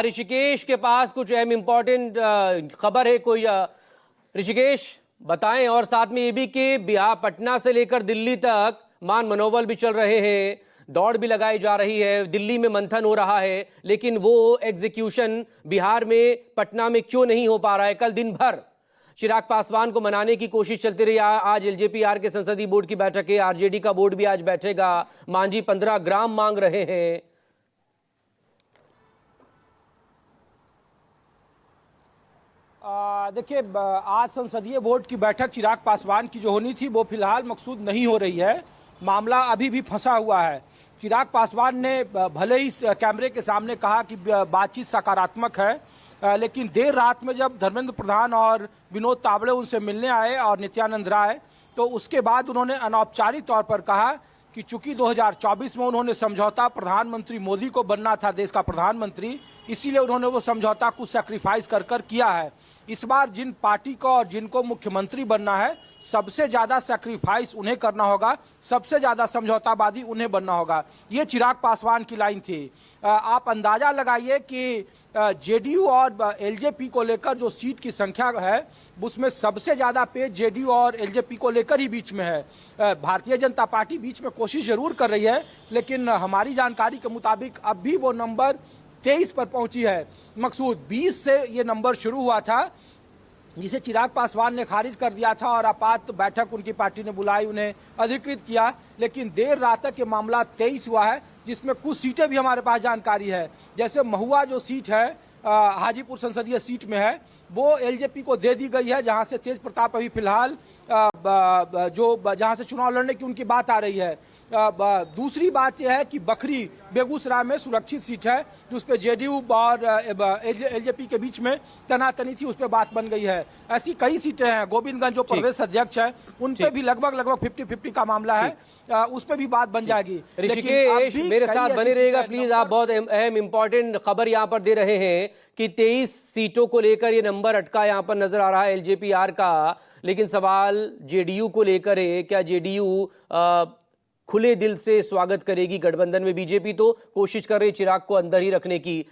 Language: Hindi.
ऋषिकेश के पास कुछ अहम इम्पोर्टेंट खबर है कोई ऋषिकेश बताएं। और साथ में ये भी कि बिहार पटना से लेकर दिल्ली तक मान मनोबल भी चल रहे हैं, दौड़ भी लगाई जा रही है, दिल्ली में मंथन हो रहा है, लेकिन वो एग्जीक्यूशन बिहार में पटना में क्यों नहीं हो पा रहा है। कल दिन भर चिराग पासवान को मनाने की कोशिश चलती रही। आज एलजेपीआर के संसदीय बोर्ड की बैठक है, आरजेडी का बोर्ड भी आज बैठेगा। मांझी 15 ग्राम मांग रहे हैं। देखिए, आज संसदीय बोर्ड की बैठक चिराग पासवान की जो होनी थी वो फिलहाल मकसूद नहीं हो रही है। मामला अभी भी फंसा हुआ है। चिराग पासवान ने भले ही कैमरे के सामने कहा कि बातचीत सकारात्मक है, लेकिन देर रात में जब धर्मेंद्र प्रधान और विनोद तावड़े उनसे मिलने आए और नित्यानंद राय, तो उसके बाद उन्होंने अनौपचारिक तौर पर कहा कि चूंकि 2024 में उन्होंने समझौता प्रधानमंत्री मोदी को बनना था देश का प्रधानमंत्री, इसीलिए उन्होंने वो समझौता कुछ सैक्रिफाइस कर किया है। इस बार जिन पार्टी को और जिनको मुख्यमंत्री बनना है, सबसे ज्यादा सैक्रिफाइस उन्हें करना होगा, सबसे ज्यादा समझौतावादी उन्हें बनना होगा। ये चिराग पासवान की लाइन थी। आप अंदाजा लगाइए कि जेडीयू और एलजेपी को लेकर जो सीट की संख्या है, उसमें सबसे ज्यादा पेज जेडीयू और एलजेपी को लेकर ही बीच में है। भारतीय जनता पार्टी बीच में कोशिश जरूर कर रही है, लेकिन हमारी जानकारी के मुताबिक अब भी वो नंबर 23 पर पहुंची है। मकसूद 20 से ये नंबर शुरू हुआ था, जिसे चिराग पासवान ने खारिज कर दिया था और आपात बैठक उनकी पार्टी ने बुलाई, उन्हें अधिकृत किया। लेकिन देर रात तक ये मामला 23 हुआ है, जिसमें कुछ सीटें भी हमारे पास जानकारी है। जैसे महुआ जो सीट है, हाजीपुर संसदीय सीट में है, वो एलजेपी को दे दी गई है, जहां से तेज प्रताप अभी फिलहाल जहां से चुनाव लड़ने की उनकी बात आ रही है। दूसरी बात यह है कि बखरी बेगूसराय में सुरक्षित सीट है, जिस पे जेडीयू और एलजेपी के बीच में तनातनी थी, उस पर बात बन गई है। ऐसी कई सीटें हैं। गोविंदगंज जो प्रदेश अध्यक्ष है, उन पे भी लगभग 50-50 का मामला है, उस पे भी बात बन जाएगी। ऋषिकेश मेरे साथ बने रहिएगा प्लीज। आप बहुत अहम इंपॉर्टेंट खबर यहाँ पर दे रहे हैं कि 23 सीटों को लेकर ये नंबर अटका यहाँ पर नजर आ रहा है एलजेपीआर का, लेकिन सवाल जेडीयू को लेकर है। क्या जेडीयू खुले दिल से स्वागत करेगी गठबंधन में? बीजेपी तो कोशिश कर रही चिराग को अंदर ही रखने की।